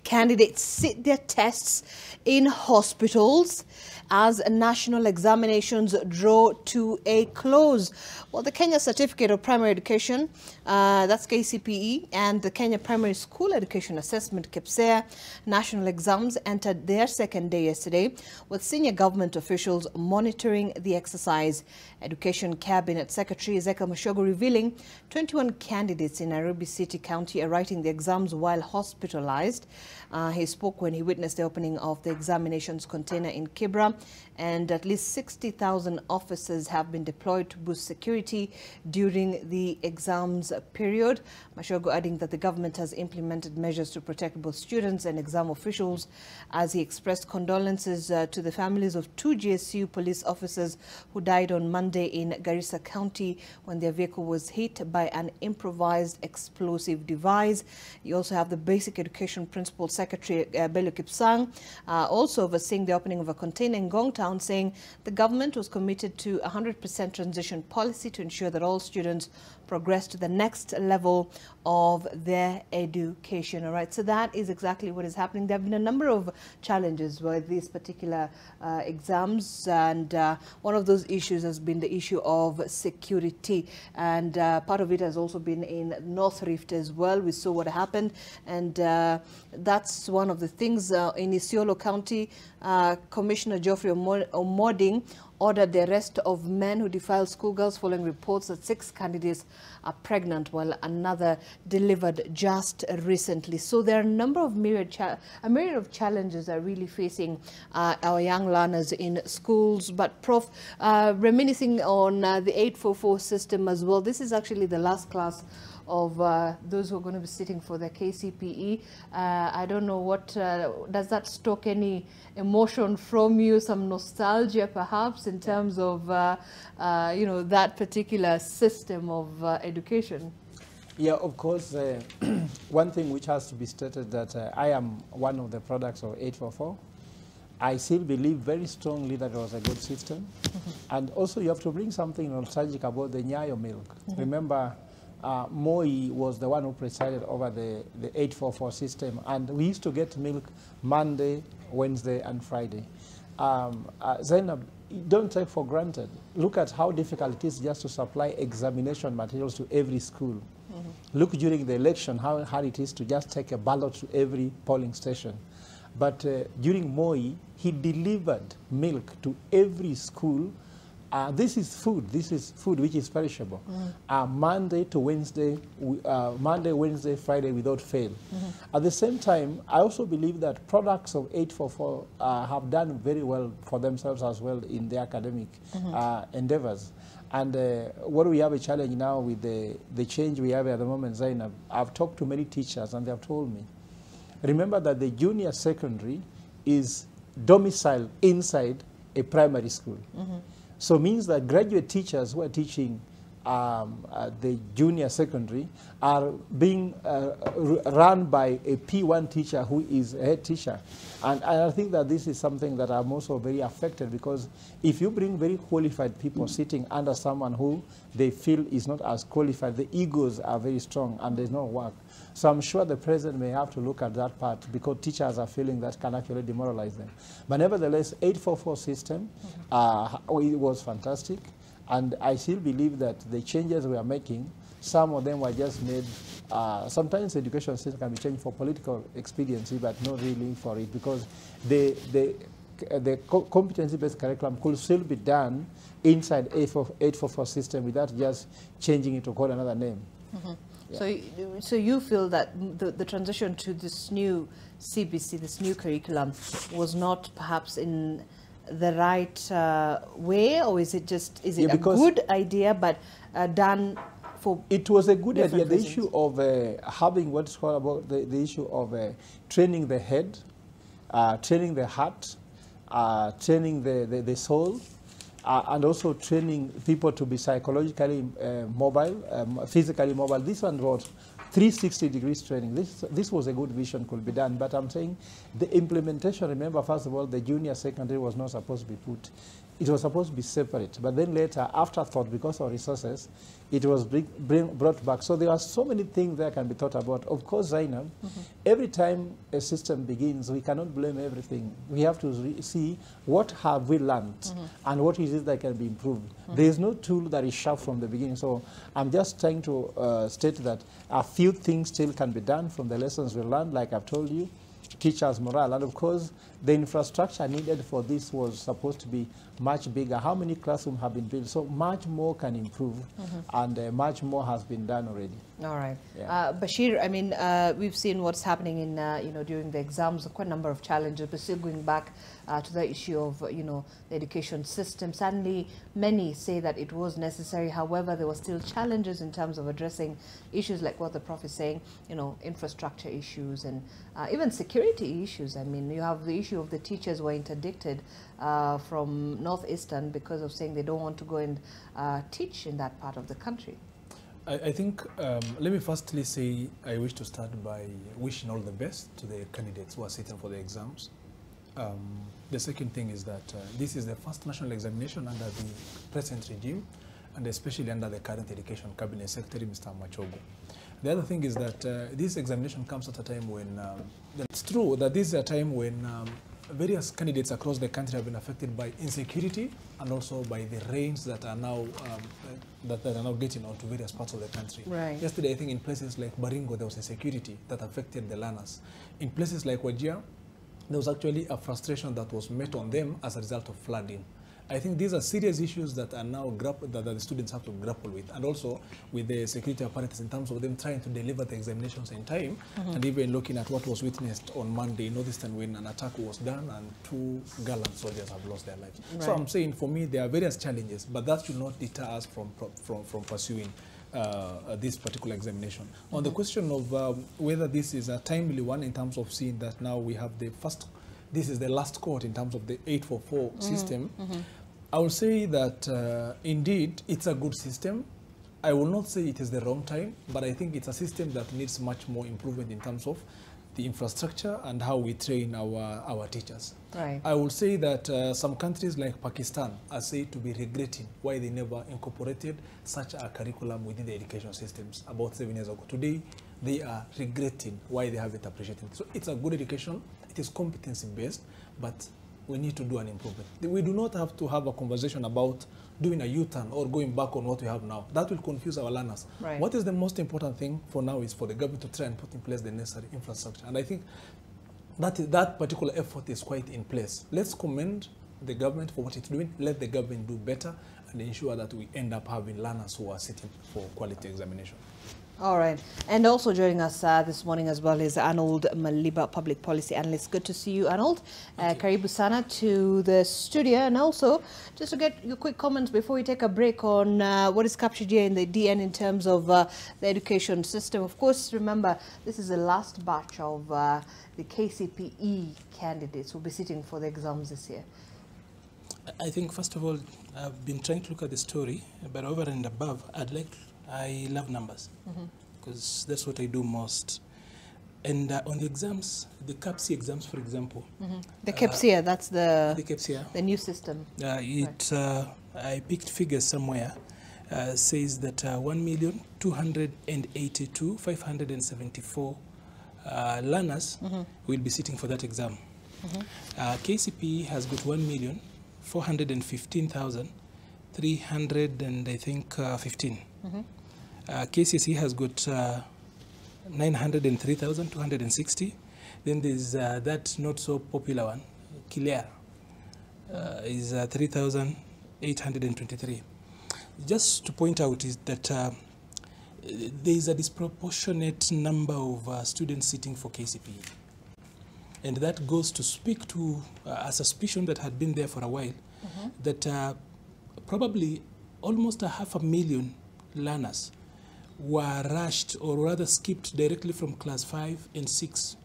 candidates sit their tests in hospitals as national examinations draw to a close. Well, the Kenya Certificate of Primary Education, that's KCPE, and the Kenya Primary School Education Assessment, KPSEA, national exams entered their second day yesterday, with senior government officials monitoring the exercise. Education Cabinet Secretary Ezekiel Mashogo revealing 21 candidates in Nairobi City County are writing the exams while hospitalized. He spoke when he witnessed the opening of the examinations container in Kibra, and at least 60,000 officers have been deployed to boost security during the exams period. Mashogo adding that the government has implemented measures to protect both students and exam officials, as he expressed condolences to the families of 2 GSU police officers who died on Monday in Garissa County when their vehicle was hit by an improvised explosive device. You also have the Basic Education Principal Secretary Bello Kipsang also overseeing the opening of a container in Ngong Town, saying the government was committed to a 100% transition policy to ensure that all students progress to the next level of their education. All right, so that is exactly what is happening. There have been a number of challenges with these particular exams, and one of those issues has been the issue of security, and part of it has also been in North Rift as well. We saw what happened, and that's one of the things in Isiolo County. Commissioner Geoffrey Omoding ordered the arrest of men who defiled schoolgirls following reports that 6 candidates are pregnant, while another delivered just recently. So there are a number of myriad of challenges that are really facing our young learners in schools. But Prof, reminiscing on the 844 system as well, this is actually the last class of those who are going to be sitting for the KCPE. I don't know what, does that stoke any emotion from you, some nostalgia perhaps in terms of, you know, that particular system of education? Yeah, of course. One thing which has to be stated that I am one of the products of 844. I still believe very strongly that it was a good system. And also you have to bring something nostalgic about the Nyayo milk. Remember, Moi was the one who presided over the 844 system, and we used to get milk Monday, Wednesday, and Friday. Zainab, don't take for granted. Look at how difficult it is just to supply examination materials to every school. Look during the election how hard it is to just take a ballot to every polling station. But during Moi, he delivered milk to every school. This is food. This is food which is perishable. Monday to Wednesday, Monday, Wednesday, Friday without fail. At the same time, I also believe that products of 844 have done very well for themselves as well in their academic endeavors. And what we have a challenge now with the change we have at the moment, Zainab, I've talked to many teachers and they have told me, remember that the junior secondary is domiciled inside a primary school. So it means that graduate teachers who are teaching the junior secondary are being run by a P1 teacher who is a head teacher. And I think that this is something that I'm also very affected, because if you bring very qualified people sitting under someone who they feel is not as qualified, the egos are very strong and there's no work. So I'm sure the president may have to look at that part, because teachers are feeling that can actually demoralize them. But nevertheless, 844 system, it was fantastic. And I still believe that the changes we are making, some of them were just made, sometimes the education system can be changed for political expediency, but not really for it, because the competency-based curriculum could still be done inside 844 system without just changing it to call another name. Yeah. So you feel that the transition to this new CBC, this new curriculum, was not perhaps in the right way, or is it just, is it a good idea but done for it was a good idea. reasons? The issue of having what's called about the issue of training the head, training the heart, training the soul, and also training people to be psychologically mobile, physically mobile. This one was 360 degrees training. This was a good vision, could be done. But I'm saying the implementation, remember, first of all, the junior secondary was not supposed to be put it was supposed to be separate, but then later, afterthought, because of resources, it was brought back. So there are so many things that can be thought about. Of course, Zainab, every time a system begins, we cannot blame everything. We have to see what have we learned and what is it that can be improved. There is no tool that is sharp from the beginning. So I'm just trying to state that a few things still can be done from the lessons we learned, like I've told you. Teachers' morale, and of course the infrastructure needed for this was supposed to be much bigger. How many classrooms have been built? So much more can improve, and much more has been done already. All right. Yeah. Bashir, I mean, we've seen what's happening in, during the exams, quite a number of challenges, but still going back to the issue of, the education system. Sadly, many say that it was necessary. However, there were still challenges in terms of addressing issues like what the Prof is saying, infrastructure issues and even security issues. I mean, you have the issue of the teachers were interdicted from Northeastern because of saying they don't want to go and teach in that part of the country. I think, let me firstly say, I wish to start by wishing all the best to the candidates who are sitting for the exams. The second thing is that this is the first national examination under the present regime, and especially under the current Education Cabinet Secretary, Mr. Machogo. The other thing is that this examination comes at a time when, it's true that this is a time when various candidates across the country have been affected by insecurity and also by the rains that are now getting out to various parts of the country. Right. Yesterday, I think in places like Baringo, there was insecurity that affected the learners. In places like Wajir, there was actually a frustration that was met on them as a result of flooding. I think these are serious issues that are now that the students have to grapple with, and also with the security apparatus in terms of them trying to deliver the examinations in time, and even looking at what was witnessed on Monday in Northeastern when an attack was done and 2 gallant soldiers have lost their lives. Right. So I'm saying, for me, there are various challenges, but that should not deter us from pursuing this particular examination. On the question of whether this is a timely one in terms of seeing that now we have this is the last cohort in terms of the 844 system, I will say that indeed it's a good system. I will not say it is the wrong time, but I think it's a system that needs much more improvement in terms of the infrastructure and how we train our teachers. Right. I will say that some countries like Pakistan are said to be regretting why they never incorporated such a curriculum within the education systems about 7 years ago. Today, they are regretting why they haven't appreciated it. So it's a good education. It is competency-based, but we need to do an improvement. We do not have to have a conversation about doing a U-turn or going back on what we have now. That will confuse our learners. Right. What is the most important thing for now is for the government to try and put in place the necessary infrastructure. And I think that particular effort is quite in place. Let's commend the government for what it's doing. Let the government do better and ensure that we end up having learners who are sitting for quality examination. All right. And also joining us this morning as well is Arnold Maliba, Public Policy Analyst. Good to see you, Arnold. Karibu sana to the studio. And also, just to get your quick comments before we take a break on what is captured here in the DN in terms of the education system. Of course, remember, this is the last batch of the KCPE candidates who will be sitting for the exams this year. I think, first of all, I've been trying to look at the story, but over and above, I love numbers because that's what I do most. And on the exams, the CAPC exams, for example. The CAPCIA, that's the CAPCIA. The new system. I picked figures somewhere, says that 1,282,574 learners will be sitting for that exam. KCPE has got 1,415,315. KCSE has got 903,260. Then there's that not so popular one, Kilea, is 3,823. Just to point out is that there is a disproportionate number of students sitting for KCPE. And that goes to speak to a suspicion that had been there for a while, that probably almost 500,000 learners were rushed or rather skipped directly from class 5 and 6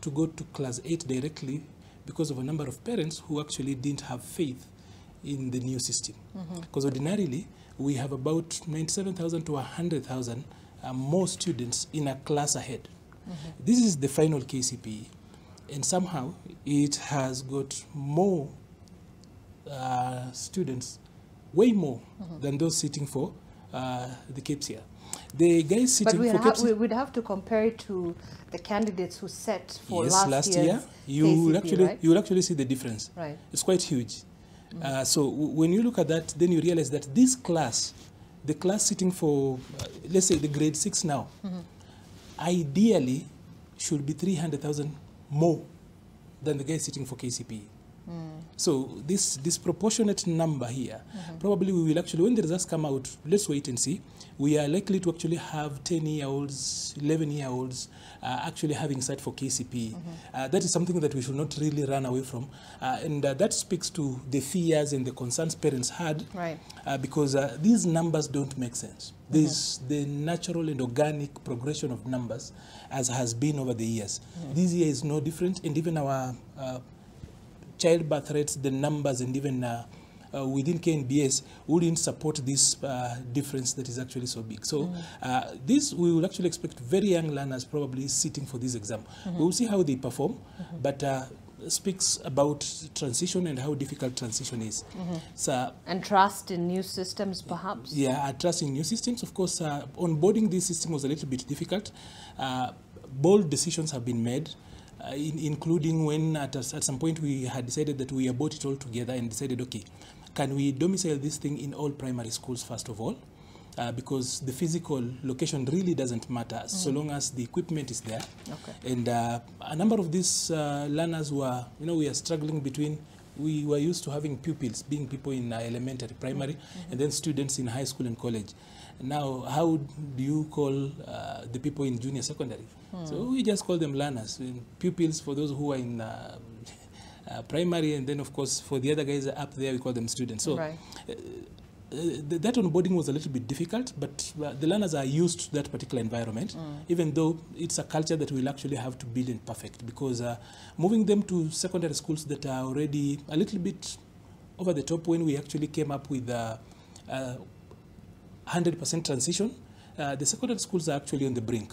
to go to class 8 directly because of a number of parents who actually didn't have faith in the new system. Because ordinarily, we have about 97,000 to 100,000 more students in a class ahead. This is the final KCPE. And somehow, it has got more students, way more than those sitting for the KPSEA. The guys sitting for KPSEA... we would have to compare it to the candidates who set for last year. You will actually see the difference. Right. It's quite huge. So when you look at that, then you realize that this class, the class sitting for, let's say, the grade 6 now, ideally should be 300,000 more than the guy sitting for KCPE. So this disproportionate number here, probably we will actually, when the results come out, let's wait and see. We are likely to actually have 10-year-olds, 11-year-olds actually having sat for KCPE. That is something that we should not really run away from. And that speaks to the fears and the concerns parents had, right. Because these numbers don't make sense. There's the natural and organic progression of numbers as has been over the years. This year is no different, and even our childbirth rates, the numbers, and even within KNBS wouldn't support this difference that is actually so big. So this, we will actually expect very young learners probably sitting for this exam. We will see how they perform, but speaks about transition and how difficult transition is. So, and trust in new systems, perhaps? Yeah, trust in new systems. Of course, onboarding this system was a little bit difficult. Bold decisions have been made. Including when at some point we had decided that we brought it all together and decided, okay, can we domicile this thing in all primary schools first of all? Because the physical location really doesn't matter so long as the equipment is there. Okay. And a number of these learners were, we are struggling between, we were used to having pupils, being people in elementary, primary, and then students in high school and college. Now, how do you call the people in junior secondary? So we just call them learners, pupils for those who are in primary, and then, of course, for the other guys up there, we call them students. So right. That onboarding was a little bit difficult, but the learners are used to that particular environment, even though it's a culture that we'll actually have to build and perfect, because moving them to secondary schools that are already a little bit over the top, when we actually came up with 100% transition, the secondary schools are actually on the brink,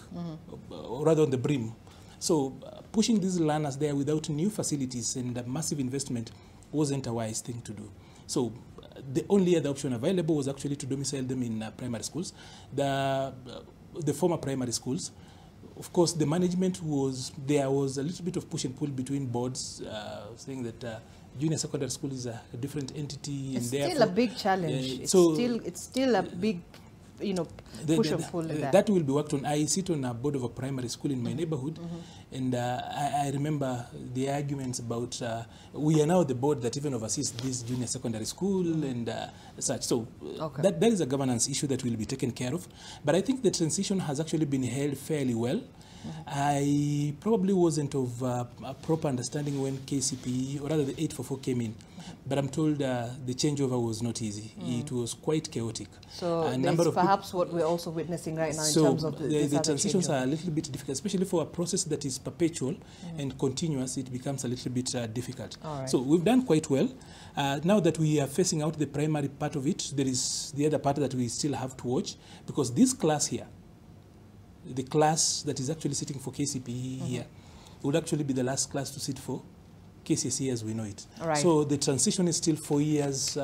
or rather on the brim. So pushing these learners there without new facilities and massive investment wasn't a wise thing to do. So the only other option available was actually to domicile them in primary schools, the former primary schools. Of course, the management there was a little bit of push and pull between boards, saying that junior secondary school is a different entity. It's still a big challenge. It's still a big, push and pull in that will be worked on. I sit on a board of a primary school in my neighborhood, and I remember the arguments about we are now the board that even oversees this junior secondary school and such. So that is a governance issue that will be taken care of. But I think the transition has actually been held fairly well. I probably wasn't of a proper understanding when KCPE, or rather the 844 came in. But I'm told the changeover was not easy. It was quite chaotic. So that's perhaps what we're also witnessing right now in terms of the transitions are a little bit difficult, especially for a process that is perpetual and continuous. It becomes a little bit difficult. Right. So we've done quite well. Now that we are facing out the primary part of it, there is the other part that we still have to watch, because this class here, the class that is actually sitting for KCPE here, would actually be the last class to sit for KCSE as we know it. Right. So the transition is still 4 years.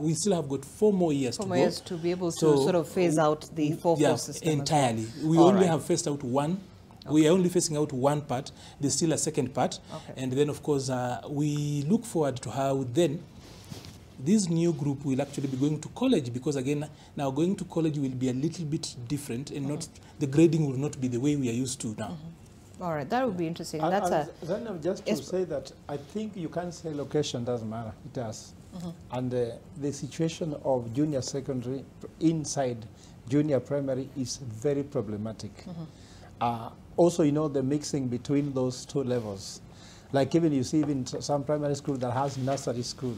We still have got 4 more years to go. 4 more years to be able to sort of phase out the 4-4 system. Entirely. We only have phased out one. We are only phasing out one part. There's still a second part. And then, of course, we look forward to how then this new group will actually be going to college, because again, now going to college will be a little bit different, and not the grading will not be the way we are used to now. All right, that would be interesting. Then just to say that I think you can't say location doesn't matter. It does. And the situation of junior secondary inside junior primary is very problematic. Also, the mixing between those two levels. Like even you see even some primary school that has nursery school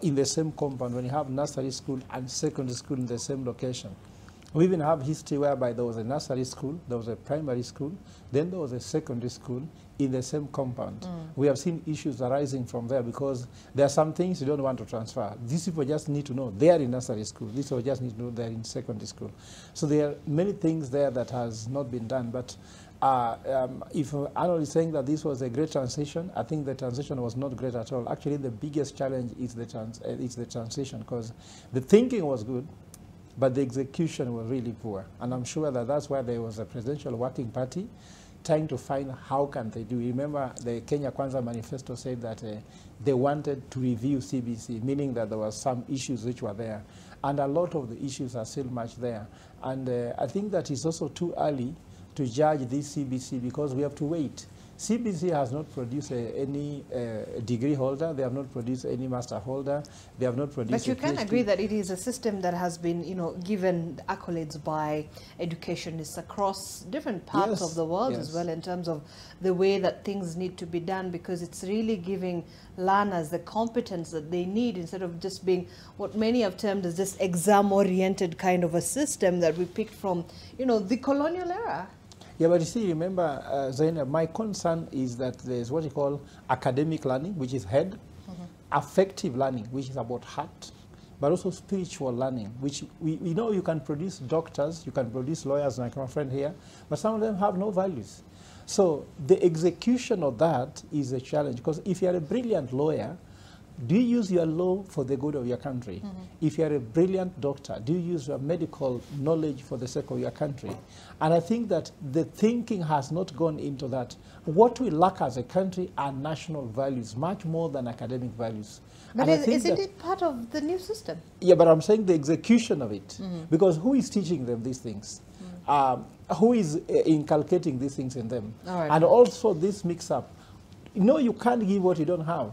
in the same compound, when you have nursery school and secondary school in the same location. We even have history whereby there was a nursery school, there was a primary school, then there was a secondary school in the same compound. We have seen issues arising from there, because there are some things you don't want to transfer. These people just need to know they are in nursery school. These people just need to know they are in secondary school. So there are many things there that has not been done. But if Arnold is saying that this was a great transition, I think the transition was not great at all. Actually, the biggest challenge is the transition, because the thinking was good, but the execution was really poor. And I'm sure that that's why there was a presidential working party trying to find how can they do. Remember, the Kenya Kwanza manifesto said that they wanted to review CBC, meaning that there were some issues which were there. And a lot of the issues are still much there. And I think that it's also too early to judge this CBC, because we have to wait. CBC has not produced any degree holder. They have not produced any master holder. They have not produced. But you can agree that it is a system that has been, given accolades by educationists across different parts of the world as well, in terms of the way that things need to be done, because it's really giving learners the competence that they need, instead of just being what many have termed as this exam-oriented kind of a system that we picked from, the colonial era. Yeah, but you see, remember, Zainab, my concern is that there's what you call academic learning, which is head, affective learning, which is about heart, but also spiritual learning, which we know you can produce doctors, you can produce lawyers, like my friend here, but some of them have no values. So the execution of that is a challenge, because if you're a brilliant lawyer, do you use your law for the good of your country? If you're a brilliant doctor, do you use your medical knowledge for the sake of your country? And I think that the thinking has not gone into that. What we lack as a country are national values, much more than academic values. But isn't it part of the new system? Yeah, but I'm saying the execution of it. Because who is teaching them these things? Who is inculcating these things in them? And also this mix-up. You can't give what you don't have.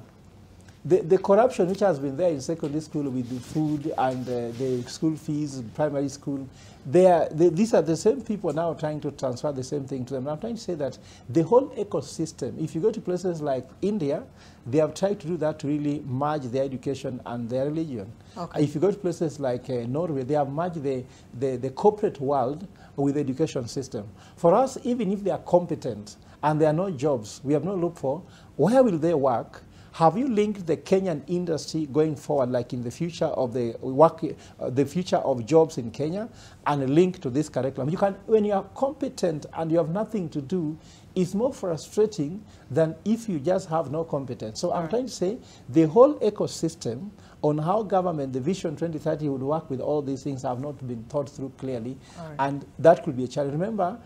The corruption which has been there in secondary school with the food and the school fees, primary school, these are the same people now trying to transfer the same thing to them. I'm trying to say that the whole ecosystem, if you go to places like India, they have tried to do that to really merge their education and their religion. If you go to places like Norway, they have merged the corporate world with the education system. For us, even if they are competent and there are no jobs, we have not looked for, where will they work? Have you linked the Kenyan industry going forward, like in the future of the future of jobs in Kenya, and link to this curriculum? You can, when you are competent and you have nothing to do, it's more frustrating than if you just have no competence. So I'm trying to say the whole ecosystem on how government, the Vision 2030 would work with all these things have not been thought through clearly, and that could be a challenge. Remember,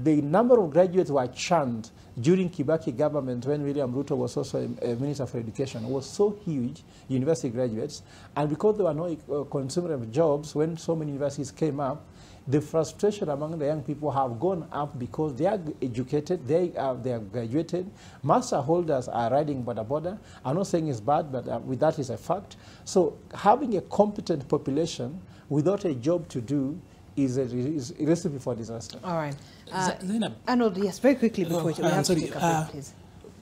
the number of graduates were churned during Kibaki government, when William Ruto was also a Minister for Education, was so huge, university graduates, and because there were no consumer of jobs, when so many universities came up, the frustration among the young people have gone up because they are educated, they are graduated. Master holders are riding border. I'm not saying it's bad, but with that is a fact. So having a competent population without a job to do is a recipe for disaster. All right. Zainab. Arnold, yes, very quickly before we have to take a break, please.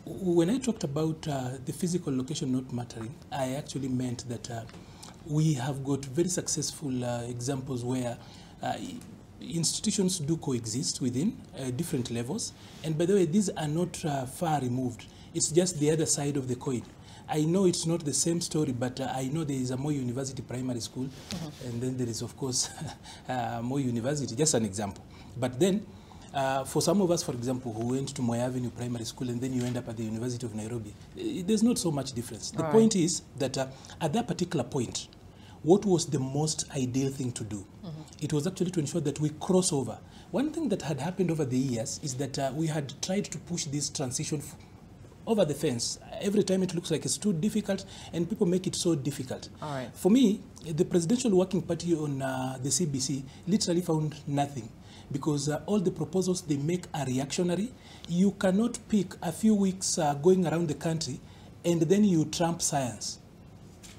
When I talked about the physical location not mattering, I actually meant that we have got very successful examples where institutions do coexist within different levels. And by the way, these are not far removed. It's just the other side of the coin. I know it's not the same story, but I know there is a Moi University primary school, and then there is, of course, Moi University, just an example. But then, for some of us, for example, who went to Moi Avenue Primary School and then you end up at the University of Nairobi, there's not so much difference. The point is that at that particular point, what was the most ideal thing to do? It was actually to ensure that we cross over. One thing that had happened over the years is that we had tried to push this transition over the fence. Every time it looks like it's too difficult, and people make it so difficult. For me, the Presidential Working Party on the CBC literally found nothing, because all the proposals they make are reactionary. You cannot pick a few weeks going around the country and then you trump science.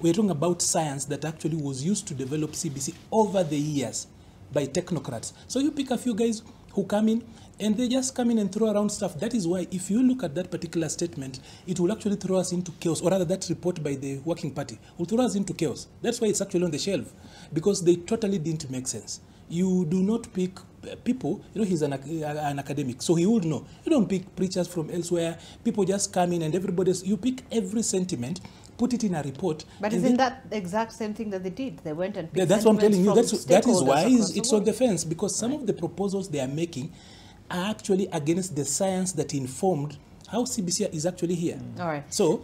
We're talking about science that actually was used to develop CBC over the years by technocrats. So you pick a few guys who come in and they just come in and throw around stuff. That is why if you look at that particular statement, it will actually throw us into chaos, or rather that report by the Working Party will throw us into chaos. That's why it's actually on the shelf, because they totally didn't make sense. You do not pick people, he's an academic, so he would know. You don't pick preachers from elsewhere. People just come in and you pick every sentiment, put it in a report. But isn't that the exact same thing that they did? They went and picked that's what I'm telling you. That is why it's on the fence, because some of the proposals they are making are actually against the science that informed how CBC is actually here. All right. So,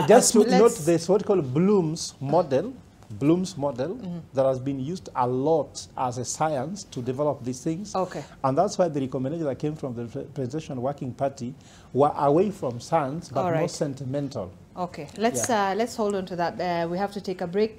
just to let's- note, there's what we call Bloom's model. Bloom's model that has been used a lot as a science to develop these things. Okay. And that's why the recommendations that came from the Presidential Working Party were away from science, but All more right. sentimental. Okay, let's hold on to that. We have to take a break.